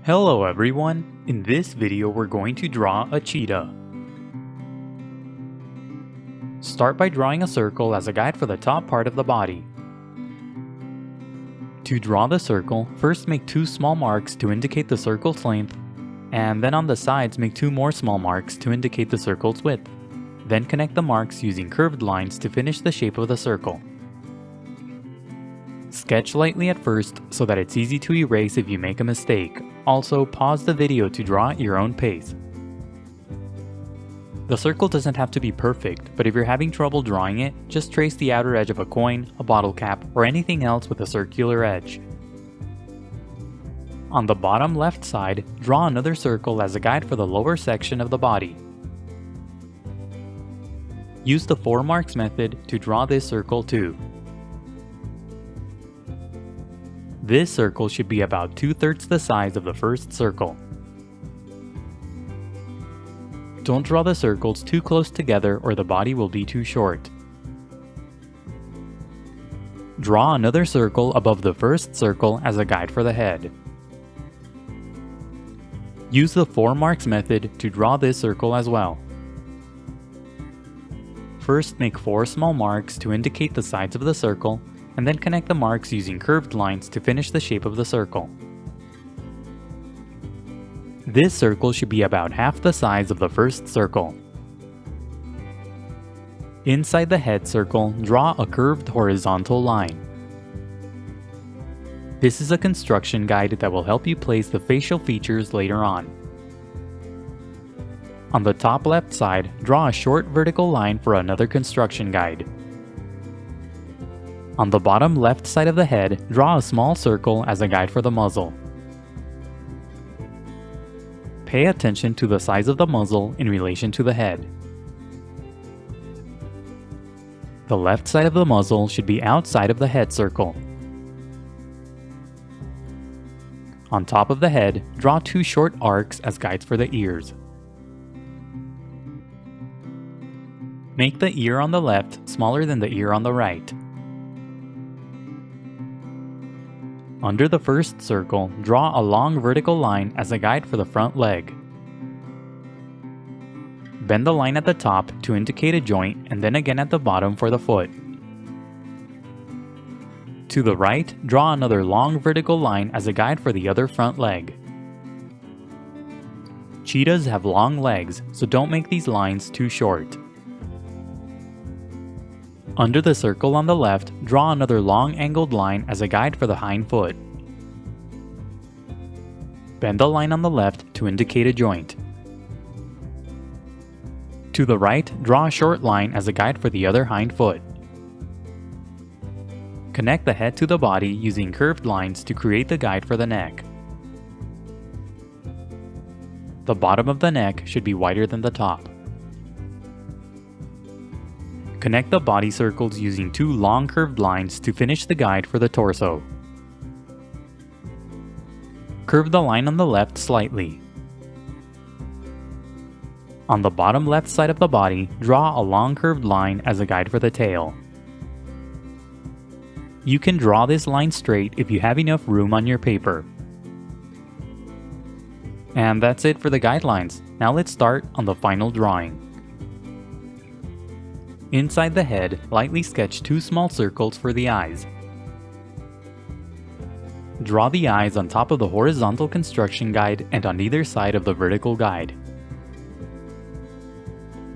Hello everyone, in this video we're going to draw a cheetah. Start by drawing a circle as a guide for the top part of the body. To draw the circle, first make two small marks to indicate the circle's length, and then on the sides make two more small marks to indicate the circle's width. Then connect the marks using curved lines to finish the shape of the circle. Sketch lightly at first so that it's easy to erase if you make a mistake. Also, pause the video to draw at your own pace. The circle doesn't have to be perfect, but if you're having trouble drawing it, just trace the outer edge of a coin, a bottle cap, or anything else with a circular edge. On the bottom left side, draw another circle as a guide for the lower section of the body. Use the 4 marks method to draw this circle too. This circle should be about 2/3 the size of the first circle. Don't draw the circles too close together or the body will be too short. Draw another circle above the first circle as a guide for the head. Use the 4 marks method to draw this circle as well. First make 4 small marks to indicate the sides of the circle, and then connect the marks using curved lines to finish the shape of the circle. This circle should be about half the size of the first circle. Inside the head circle, draw a curved horizontal line. This is a construction guide that will help you place the facial features later on. On the top left side, draw a short vertical line for another construction guide. On the bottom left side of the head, draw a small circle as a guide for the muzzle. Pay attention to the size of the muzzle in relation to the head. The left side of the muzzle should be outside of the head circle. On top of the head, draw 2 short arcs as guides for the ears. Make the ear on the left smaller than the ear on the right. Under the first circle, draw a long vertical line as a guide for the front leg. Bend the line at the top to indicate a joint and then again at the bottom for the foot. To the right, draw another long vertical line as a guide for the other front leg. Cheetahs have long legs, so don't make these lines too short. Under the circle on the left, draw another long angled line as a guide for the hind foot. Bend the line on the left to indicate a joint. To the right, draw a short line as a guide for the other hind foot. Connect the head to the body using curved lines to create the guide for the neck. The bottom of the neck should be wider than the top. Connect the body circles using 2 long curved lines to finish the guide for the torso. Curve the line on the left slightly. On the bottom left side of the body, draw a long curved line as a guide for the tail. You can draw this line straight if you have enough room on your paper. And that's it for the guidelines. Now let's start on the final drawing. Inside the head, lightly sketch 2 small circles for the eyes. Draw the eyes on top of the horizontal construction guide and on either side of the vertical guide.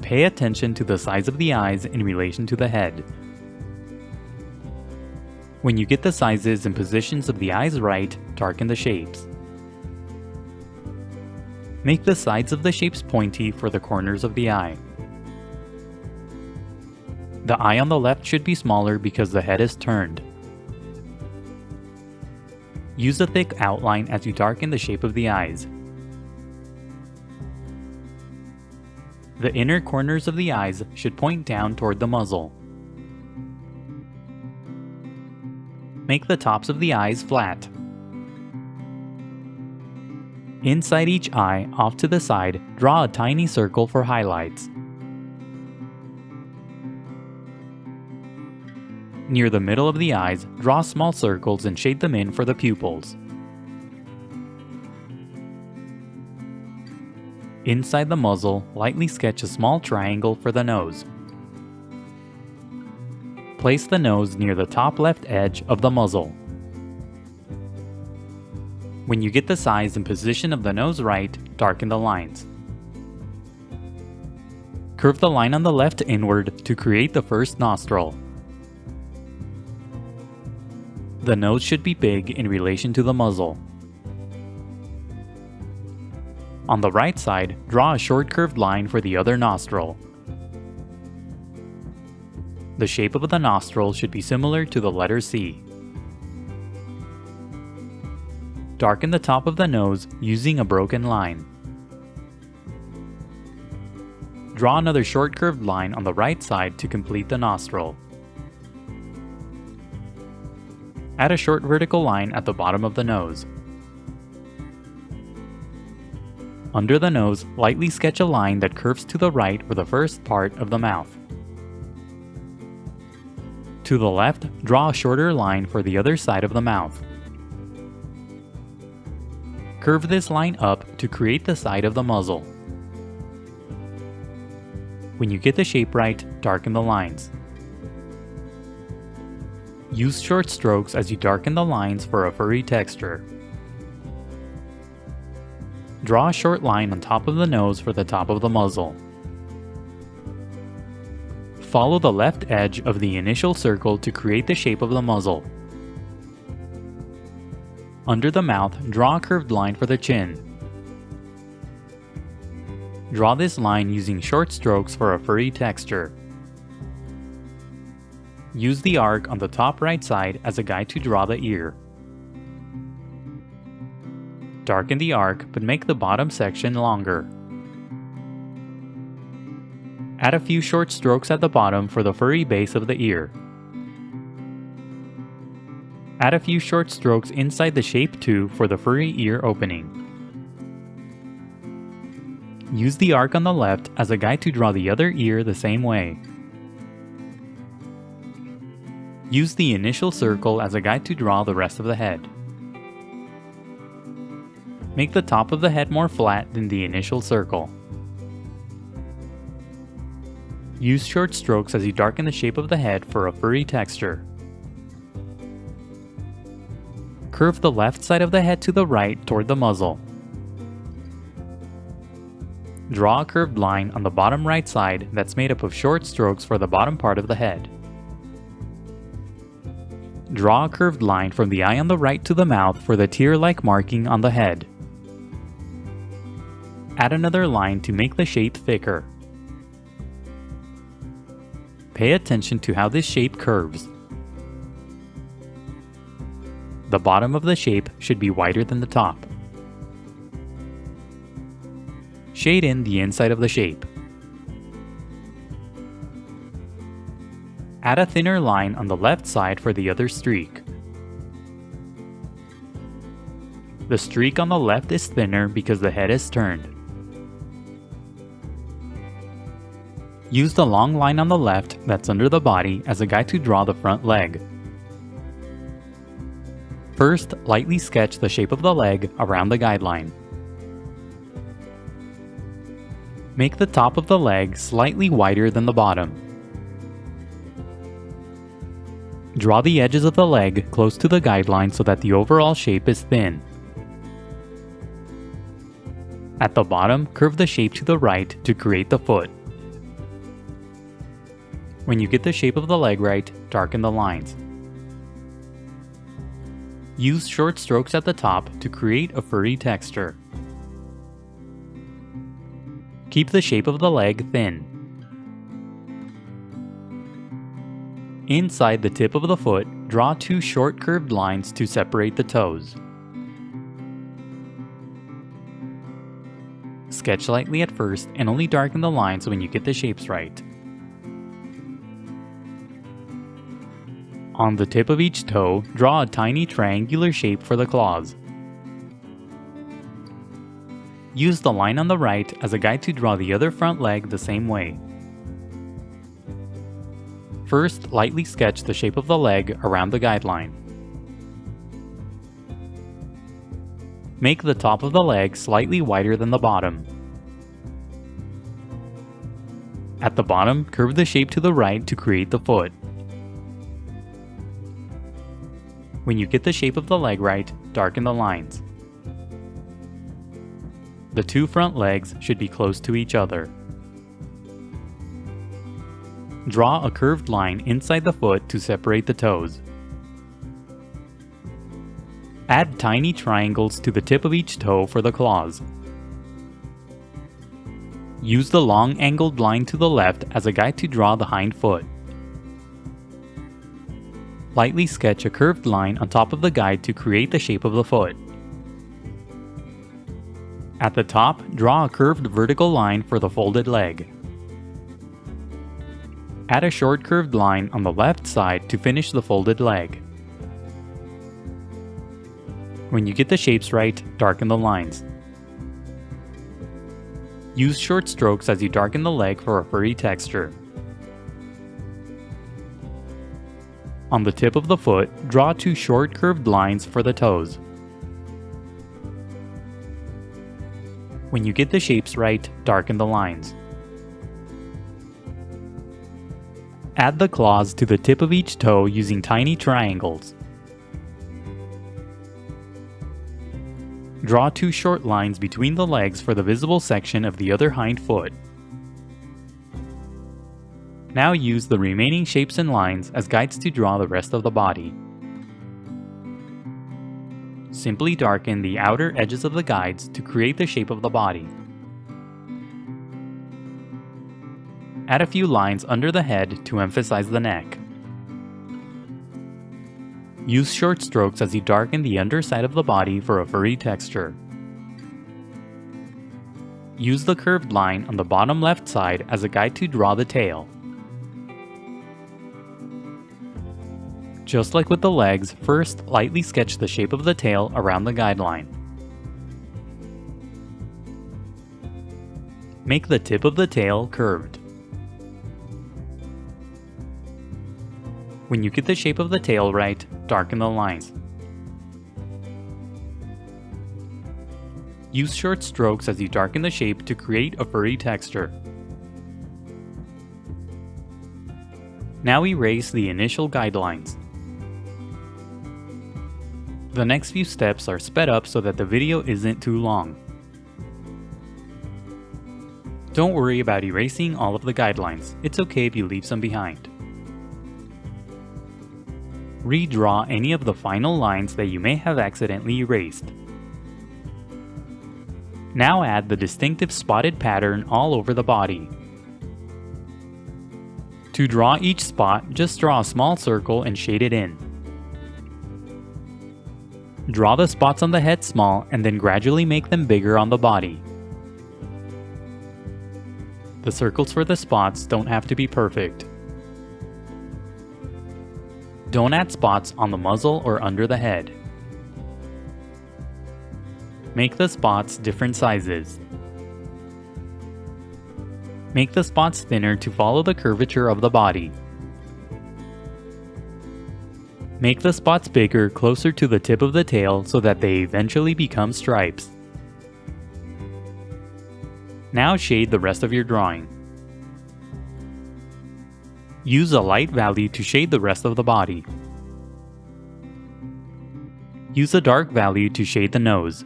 Pay attention to the size of the eyes in relation to the head. When you get the sizes and positions of the eyes right, darken the shapes. Make the sides of the shapes pointy for the corners of the eye. The eye on the left should be smaller because the head is turned. Use a thick outline as you darken the shape of the eyes. The inner corners of the eyes should point down toward the muzzle. Make the tops of the eyes flat. Inside each eye, off to the side, draw a tiny circle for highlights. Near the middle of the eyes, draw small circles and shade them in for the pupils. Inside the muzzle, lightly sketch a small triangle for the nose. Place the nose near the top left edge of the muzzle. When you get the size and position of the nose right, darken the lines. Curve the line on the left inward to create the first nostril. The nose should be big in relation to the muzzle. On the right side, draw a short curved line for the other nostril. The shape of the nostril should be similar to the letter C. Darken the top of the nose using a broken line. Draw another short curved line on the right side to complete the nostril. Add a short vertical line at the bottom of the nose. Under the nose, lightly sketch a line that curves to the right for the first part of the mouth. To the left, draw a shorter line for the other side of the mouth. Curve this line up to create the side of the muzzle. When you get the shape right, darken the lines. Use short strokes as you darken the lines for a furry texture. Draw a short line on top of the nose for the top of the muzzle. Follow the left edge of the initial circle to create the shape of the muzzle. Under the mouth, draw a curved line for the chin. Draw this line using short strokes for a furry texture. Use the arc on the top right side as a guide to draw the ear. Darken the arc, but make the bottom section longer. Add a few short strokes at the bottom for the furry base of the ear. Add a few short strokes inside the shape too for the furry ear opening. Use the arc on the left as a guide to draw the other ear the same way. Use the initial circle as a guide to draw the rest of the head. Make the top of the head more flat than the initial circle. Use short strokes as you darken the shape of the head for a furry texture. Curve the left side of the head to the right toward the muzzle. Draw a curved line on the bottom right side that's made up of short strokes for the bottom part of the head. Draw a curved line from the eye on the right to the mouth for the tear-like marking on the head. Add another line to make the shape thicker. Pay attention to how this shape curves. The bottom of the shape should be wider than the top. Shade in the inside of the shape. Add a thinner line on the left side for the other streak. The streak on the left is thinner because the head is turned. Use the long line on the left that's under the body as a guide to draw the front leg. First, lightly sketch the shape of the leg around the guideline. Make the top of the leg slightly wider than the bottom. Draw the edges of the leg close to the guideline so that the overall shape is thin. At the bottom, curve the shape to the right to create the foot. When you get the shape of the leg right, darken the lines. Use short strokes at the top to create a furry texture. Keep the shape of the leg thin. Inside the tip of the foot, draw two short curved lines to separate the toes. Sketch lightly at first and only darken the lines when you get the shapes right. On the tip of each toe, draw a tiny triangular shape for the claws. Use the line on the right as a guide to draw the other front leg the same way. First, lightly sketch the shape of the leg around the guideline. Make the top of the leg slightly wider than the bottom. At the bottom, curve the shape to the right to create the foot. When you get the shape of the leg right, darken the lines. The two front legs should be close to each other. Draw a curved line inside the foot to separate the toes. Add tiny triangles to the tip of each toe for the claws. Use the long angled line to the left as a guide to draw the hind foot. Lightly sketch a curved line on top of the guide to create the shape of the foot. At the top, draw a curved vertical line for the folded leg. Add a short curved line on the left side to finish the folded leg. When you get the shapes right, darken the lines. Use short strokes as you darken the leg for a furry texture. On the tip of the foot, draw two short curved lines for the toes. When you get the shapes right, darken the lines. Add the claws to the tip of each toe using tiny triangles. Draw two short lines between the legs for the visible section of the other hind foot. Now use the remaining shapes and lines as guides to draw the rest of the body. Simply darken the outer edges of the guides to create the shape of the body. Add a few lines under the head to emphasize the neck. Use short strokes as you darken the underside of the body for a furry texture. Use the curved line on the bottom left side as a guide to draw the tail. Just like with the legs, first lightly sketch the shape of the tail around the guideline. Make the tip of the tail curved. When you get the shape of the tail right, darken the lines. Use short strokes as you darken the shape to create a furry texture. Now erase the initial guidelines. The next few steps are sped up so that the video isn't too long. Don't worry about erasing all of the guidelines, it's okay if you leave some behind. Redraw any of the final lines that you may have accidentally erased. Now add the distinctive spotted pattern all over the body. To draw each spot, just draw a small circle and shade it in. Draw the spots on the head small and then gradually make them bigger on the body. The circles for the spots don't have to be perfect. Don't add spots on the muzzle or under the head. Make the spots different sizes. Make the spots thinner to follow the curvature of the body. Make the spots bigger closer to the tip of the tail so that they eventually become stripes. Now shade the rest of your drawing. Use a light value to shade the rest of the body. Use a dark value to shade the nose.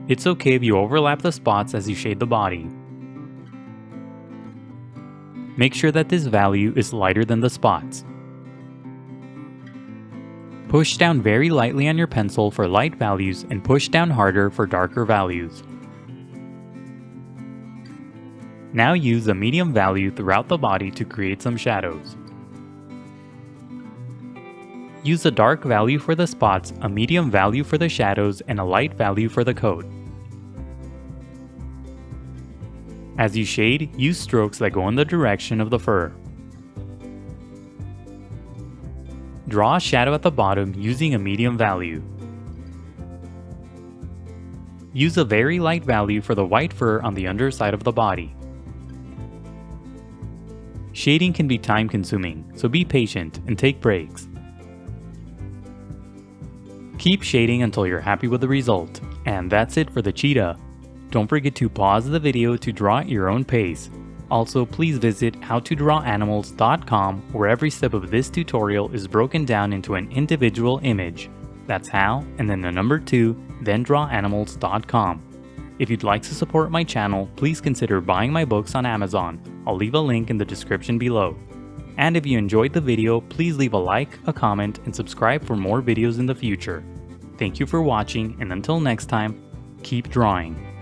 It's okay if you overlap the spots as you shade the body. Make sure that this value is lighter than the spots. Push down very lightly on your pencil for light values and push down harder for darker values. Now use a medium value throughout the body to create some shadows. Use a dark value for the spots, a medium value for the shadows, and a light value for the coat. As you shade, use strokes that go in the direction of the fur. Draw a shadow at the bottom using a medium value. Use a very light value for the white fur on the underside of the body. Shading can be time-consuming, so be patient and take breaks. Keep shading until you're happy with the result, and that's it for the cheetah. Don't forget to pause the video to draw at your own pace. Also, please visit howtodrawanimals.com where every step of this tutorial is broken down into an individual image. That's how, and then the number 2, then drawanimals.com. If you'd like to support my channel, please consider buying my books on Amazon. I'll leave a link in the description below. And if you enjoyed the video, please leave a like, a comment, and subscribe for more videos in the future. Thank you for watching, and until next time, keep drawing.